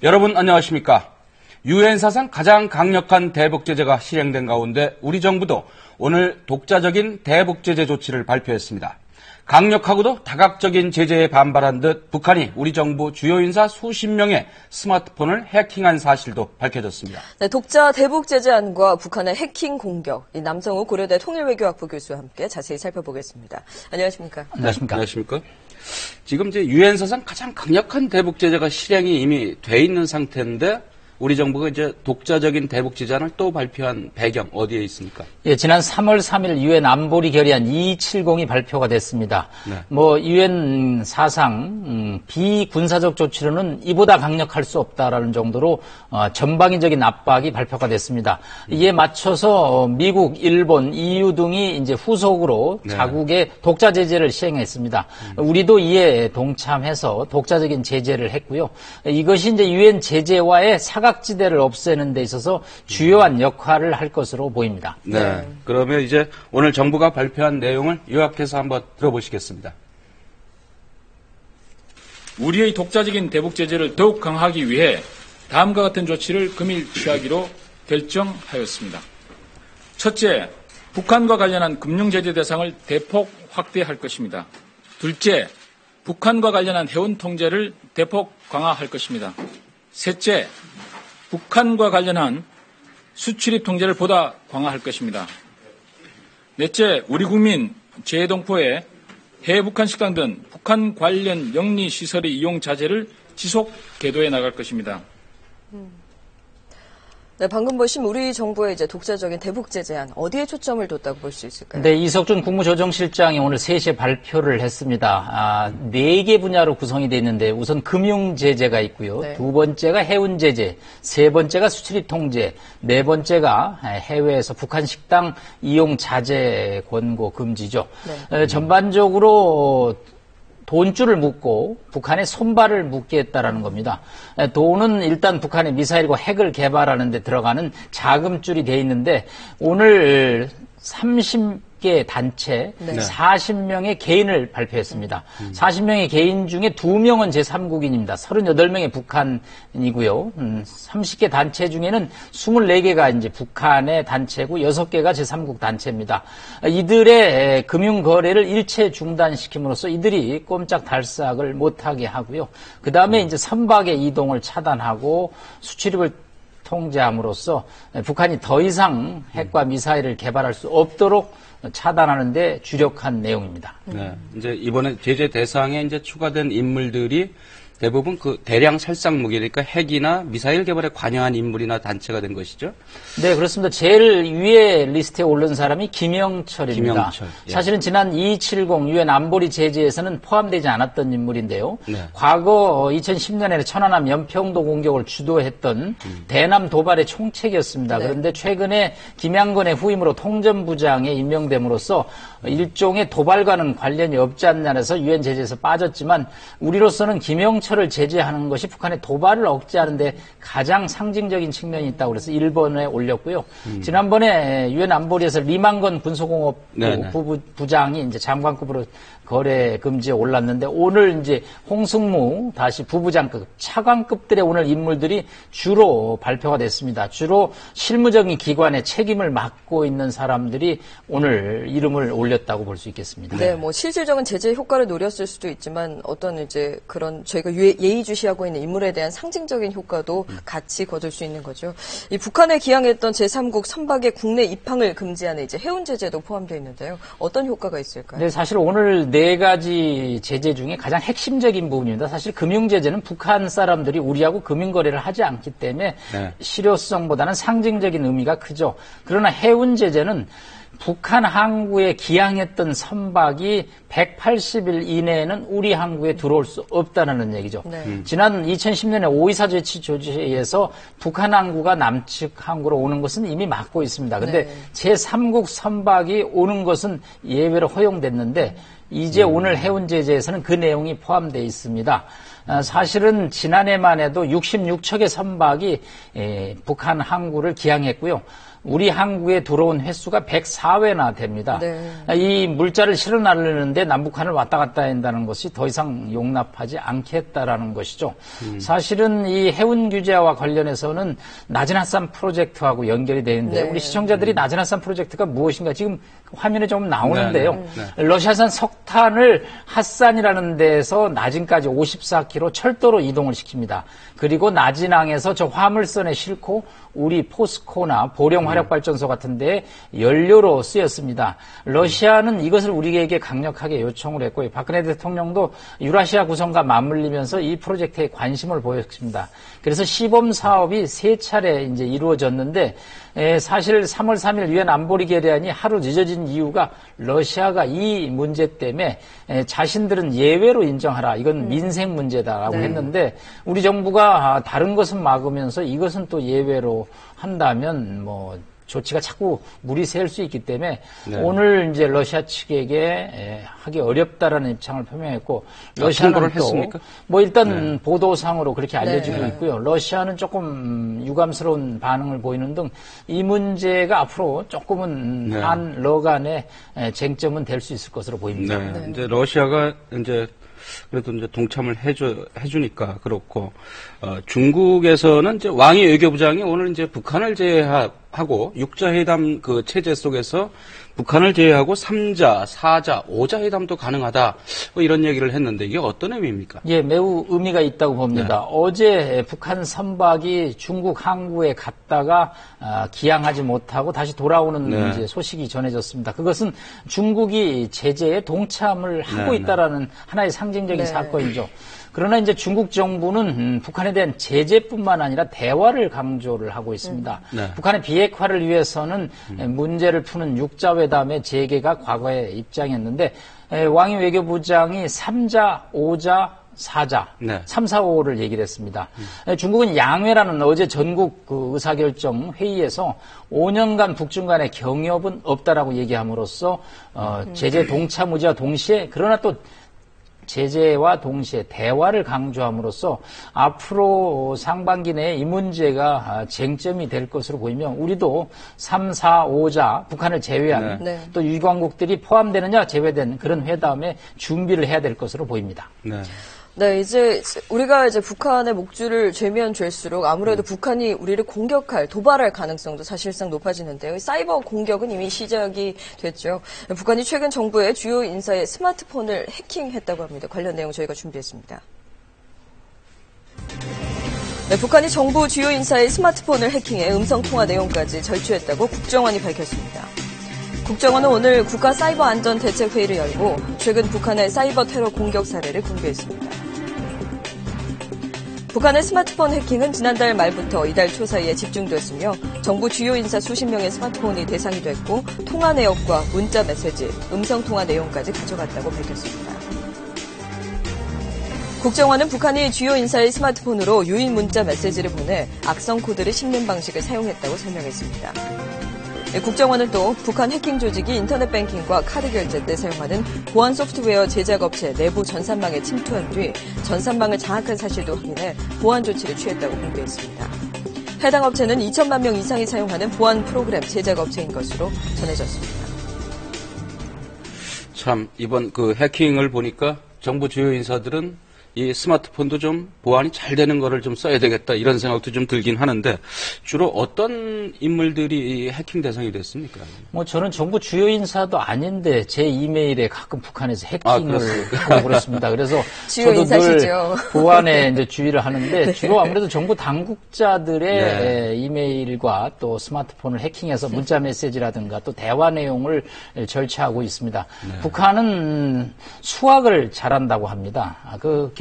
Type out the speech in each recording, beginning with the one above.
여러분 안녕하십니까? 유엔 사상 가장 강력한 대북 제재가 실행된 가운데 우리 정부도 오늘 독자적인 대북 제재 조치를 발표했습니다. 강력하고도 다각적인 제재에 반발한 듯 북한이 우리 정부 주요 인사 수십 명의 스마트폰을 해킹한 사실도 밝혀졌습니다. 네, 독자 대북 제재안과 북한의 해킹 공격, 남성우 고려대 통일외교학부 교수와 함께 자세히 살펴보겠습니다. 안녕하십니까? 안녕하십니까? 지금 이제 유엔 사상 가장 강력한 대북 제재가 실행이 이미 돼 있는 상태인데 우리 정부가 이제 독자적인 대북 제재안을 또 발표한 배경 어디에 있습니까? 예, 지난 3월 3일 유엔 안보리 결의안 270이 발표가 됐습니다. 네. 유엔 사상 비군사적 조치로는 이보다 강력할 수 없다라는 정도로 전방위적인 압박이 발표가 됐습니다. 이에 맞춰서 미국, 일본, EU 등이 이제 후속으로 네. 자국의 독자 제재를 시행했습니다. 우리도 이에 동참해서 독자적인 제재를 했고요. 이것이 이제 유엔 제재와의 사각지대를 없애는 데 있어서 주요한 역할을 할 것으로 보입니다. 네. 그러면 이제 오늘 정부가 발표한 내용을 요약해서 한번 들어보시겠습니다. 우리의 독자적인 대북 제재를 더욱 강화하기 위해 다음과 같은 조치를 금일 취하기로 결정하였습니다. 첫째, 북한과 관련한 금융 제재 대상을 대폭 확대할 것입니다. 둘째, 북한과 관련한 해운 통제를 대폭 강화할 것입니다. 셋째, 북한과 관련한 수출입 통제를 보다 강화할 것입니다. 넷째, 우리 국민 재해동포에 해외 북한 식당 등 북한 관련 영리 시설의 이용 자제를 지속 계도해 나갈 것입니다. 네, 방금 보신 우리 정부의 이제 독자적인 대북 제재안 어디에 초점을 뒀다고 볼 수 있을까요? 네, 이석준 국무조정실장이 오늘 3시에 발표를 했습니다. 4개 분야로 구성이 되어 있는데 우선 금융 제재가 있고요. 네. 두 번째가 해운 제재, 세 번째가 수출입 통제, 네 번째가 해외에서 북한 식당 이용 자제 권고 금지죠. 네. 전반적으로 돈줄을 묶고 북한의 손발을 묶겠다라는 겁니다. 돈은 일단 북한의 미사일과 핵을 개발하는 데 들어가는 자금줄이 돼 있는데 오늘 30개 단체, 네. 40명의 개인을 발표했습니다. 40명의 개인 중에 2명은 제3국인입니다. 38명의 북한이고요. 30개 단체 중에는 24개가 이제 북한의 단체고 6개가 제3국 단체입니다. 이들의 금융 거래를 일체 중단시킴으로써 이들이 꼼짝달싹을 못하게 하고요. 그 다음에 이제 선박의 이동을 차단하고 수출입을 통제함으로써 북한이 더 이상 핵과 미사일을 개발할 수 없도록 차단하는 데 주력한 내용입니다. 네. 이제 이번에 제재 대상에 이제 추가된 인물들이 대부분 그 대량 살상 무기니까 핵이나 미사일 개발에 관여한 인물이나 단체가 된 것이죠. 네, 그렇습니다. 제일 위에 리스트에 오른 사람이 김영철입니다. 김영철, 예. 사실은 지난 270 유엔 안보리 제재에서는 포함되지 않았던 인물인데요. 네. 과거 2010년에 천안함 연평도 공격을 주도했던 대남 도발의 총책이었습니다. 네. 그런데 최근에 김양건의 후임으로 통전부장에 임명됨으로써 일종의 도발과는 관련이 없지 않냐 해서 유엔 제재에서 빠졌지만 우리로서는 김영철을 제재하는 것이 북한의 도발을 억제하는 데 가장 상징적인 측면이 있다고 그래서 1번에 올렸고요. 지난번에 유엔 안보리에서 리만건 군소공업부 부장이 이제 장관급으로 거래 금지에 올랐는데 오늘 이제 홍승무 다시 부부장급 차관급들의 오늘 인물들이 주로 발표가 됐습니다. 주로 실무적인 기관의 책임을 맡고 있는 사람들이 오늘 이름을 올렸다고 볼 수 있겠습니다. 네, 뭐 실질적인 제재 효과를 노렸을 수도 있지만 어떤 이제 그런 저희가 예의주시하고 있는 인물에 대한 상징적인 효과도 같이 거둘 수 있는 거죠. 이 북한에 기항했던 제3국 선박의 국내 입항을 금지하는 이제 해운 제재도 포함되어 있는데요. 어떤 효과가 있을까요? 네, 사실 오늘 4가지 제재 중에 가장 핵심적인 부분입니다. 사실 금융 제재는 북한 사람들이 우리하고 금융 거래를 하지 않기 때문에 실효성보다는 상징적인 의미가 크죠. 그러나 해운 제재는 북한 항구에 기항했던 선박이 180일 이내에는 우리 항구에 들어올 수 없다는 얘기죠. 네. 지난 2010년에 오이사 제치 조치에서 북한 항구가 남측 항구로 오는 것은 이미 막고 있습니다. 그런데 제3국 선박이 오는 것은 예외로 허용됐는데 이제 오늘 해운 제재에서는 그 내용이 포함되어 있습니다. 사실은 지난해만 해도 66척의 선박이 북한 항구를 기항했고요. 우리 항구에 들어온 횟수가 104회나 됩니다. 네. 이 물자를 실어 나르는데 남북한을 왔다 갔다 한다는 것이 더 이상 용납하지 않겠다라는 것이죠. 사실은 이 해운 규제와 관련해서는 낮은 핫산 프로젝트하고 연결이 되는데 네. 우리 시청자들이 낮은 핫산 프로젝트가 무엇인가 지금 화면에 좀 나오는데요. 러시아산 석탄을 핫산이라는 데에서 나진까지 54km 철도로 이동을 시킵니다. 그리고 나진항에서 저 화물선에 싣고 우리 포스코나 보령 화력발전소 같은 데 연료로 쓰였습니다. 러시아는 이것을 우리에게 강력하게 요청을 했고요. 박근혜 대통령도 유라시아 구성과 맞물리면서 이 프로젝트에 관심을 보였습니다. 그래서 시범 사업이 3차례 이제 이루어졌는데 사실 3월 3일 유엔 안보리 결의안이 하루 늦어진 이유가 러시아가 이 문제 때문에 자신들은 예외로 인정하라. 이건 민생 문제다라고 했는데 우리 정부가 다른 것은 막으면서 이것은 또 예외로 한다면 뭐 조치가 자꾸 물이 셀 수 있기 때문에 오늘 이제 러시아 측에게 하기 어렵다라는 입장을 표명했고 러시아는 또 뭐 일단 보도상으로 그렇게 알려지고 있고요. 러시아는 조금 유감스러운 반응을 보이는 등 이 문제가 앞으로 조금은 한러 간의 쟁점은 될 수 있을 것으로 보입니다. 이제 러시아가 이제 그래도 이제 동참을 해주니까 그렇고, 중국에서는 이제 왕이 외교부장이 오늘 이제 북한을 제외하고 육자회담 그 체제 속에서 북한을 제외하고 3자, 4자, 5자 회담도 가능하다. 뭐 이런 얘기를 했는데 이게 어떤 의미입니까? 예, 매우 의미가 있다고 봅니다. 어제 북한 선박이 중국 항구에 갔다가 기항하지 못하고 다시 돌아오는 이제 소식이 전해졌습니다. 그것은 중국이 제재에 동참을 하고 있다라는 하나의 상징적인 사건이죠. 그러나 이제 중국 정부는 북한에 대한 제재뿐만 아니라 대화를 강조를 하고 있습니다. 북한의 비핵화를 위해서는 문제를 푸는 육자회담의 재개가 과거의 입장이었는데 왕이 외교부장이 3자, 5자, 4자, 3, 4, 5를 얘기를 했습니다. 중국은 양회라는 어제 전국 그 의사결정 회의에서 5년간 북중 간의 경협은 없다라고 얘기함으로써 제재 동참 의지와 동시에 그러나 또 제재와 동시에 대화를 강조함으로써 앞으로 상반기 내에 이 문제가 쟁점이 될 것으로 보이며 우리도 3, 4, 5자 북한을 제외한 또 유관국들이 포함되느냐 제외된 그런 회담에 준비를 해야 될 것으로 보입니다. 네, 이제 우리가 이제 북한의 목줄을 죄면 죄수록 아무래도 북한이 우리를 공격할, 도발할 가능성도 사실상 높아지는데요. 사이버 공격은 이미 시작이 됐죠. 북한이 최근 정부의 주요 인사의 스마트폰을 해킹했다고 합니다. 관련 내용 저희가 준비했습니다. 네, 북한이 정부 주요 인사의 스마트폰을 해킹해 음성통화 내용까지 절취했다고 국정원이 밝혔습니다. 국정원은 오늘 국가사이버안전대책회의를 열고 최근 북한의 사이버 테러 공격 사례를 공개했습니다. 북한의 스마트폰 해킹은 지난달 말부터 이달 초 사이에 집중됐으며 정부 주요 인사 수십 명의 스마트폰이 대상이 됐고 통화 내역과 문자 메시지, 음성통화 내용까지 가져갔다고 밝혔습니다. 국정원은 북한이 주요 인사의 스마트폰으로 유인 문자 메시지를 보내 악성 코드를 씹는 방식을 사용했다고 설명했습니다. 국정원은 또 북한 해킹 조직이 인터넷 뱅킹과 카드 결제 때 사용하는 보안 소프트웨어 제작업체 내부 전산망에 침투한 뒤 전산망을 장악한 사실도 확인해 보안 조치를 취했다고 공개했습니다. 해당 업체는 2천만 명 이상이 사용하는 보안 프로그램 제작업체인 것으로 전해졌습니다. 참 이번 그 해킹을 보니까 정부 주요 인사들은 이 스마트폰도 좀 보안이 잘 되는 거를 좀 써야 되겠다 이런 생각도 좀 들긴 하는데 주로 어떤 인물들이 해킹 대상이 됐습니까? 뭐 저는 정부 주요 인사도 아닌데 제 이메일에 가끔 북한에서 해킹을 하고 그렇습니다. 그래서 주요 저도 인사시죠. 늘 보안에 이제 주의를 하는데 주로 아무래도 정부 당국자들의 이메일과 또 스마트폰을 해킹해서 문자 메시지라든가 또 대화 내용을 절취하고 있습니다. 북한은 수학을 잘한다고 합니다.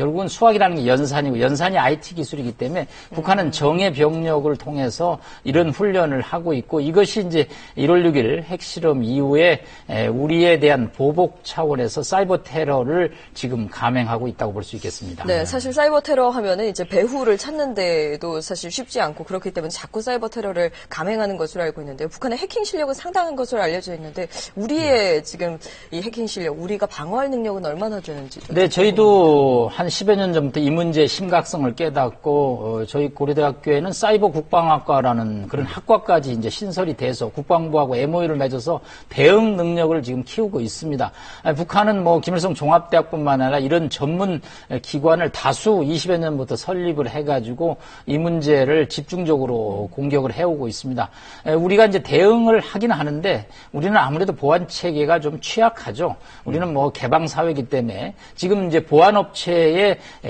결국은 수학이라는 게 연산이고 연산이 IT 기술이기 때문에 북한은 정예 병력을 통해서 이런 훈련을 하고 있고 이것이 이제 1월 6일 핵실험 이후에 우리에 대한 보복 차원에서 사이버 테러를 지금 감행하고 있다고 볼 수 있겠습니다. 네, 사실 사이버 테러 하면은 이제 배후를 찾는 데도 사실 쉽지 않고 그렇기 때문에 자꾸 사이버 테러를 감행하는 것으로 알고 있는데요. 북한의 해킹 실력은 상당한 것으로 알려져 있는데 우리의 지금 이 해킹 실력, 우리가 방어할 능력은 얼마나 되는지. 네, 저희도 한 10여 년 전부터 이 문제의 심각성을 깨닫고 저희 고려대학교에는 사이버 국방학과라는 그런 학과까지 이제 신설이 돼서 국방부하고 MOU를 맺어서 대응 능력을 지금 키우고 있습니다. 북한은 뭐 김일성 종합대학뿐만 아니라 이런 전문 기관을 다수 20여 년부터 설립을 해가지고 이 문제를 집중적으로 공격을 해오고 있습니다. 우리가 이제 대응을 하긴 하는데 우리는 아무래도 보안 체계가 좀 취약하죠. 우리는 뭐 개방 사회이기 때문에 지금 이제 보안 업체에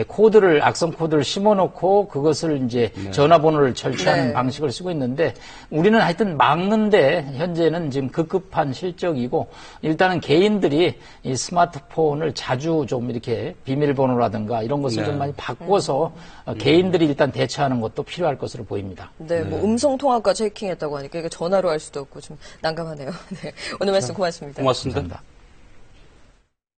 코드를 악성 코드를 심어놓고 그것을 이제 전화번호를 절취하는 방식을 쓰고 있는데 우리는 하여튼 막는데 현재는 지금 급급한 실적이고 일단은 개인들이 이 스마트폰을 자주 좀 이렇게 비밀번호라든가 이런 것을 좀 많이 바꿔서 개인들이 일단 대처하는 것도 필요할 것으로 보입니다. 네, 뭐 음성 통화까지 해킹했다고 하니까 이게 전화로 할 수도 없고 좀 난감하네요. 네, 오늘 말씀 고맙습니다. 고맙습니다. 감사합니다.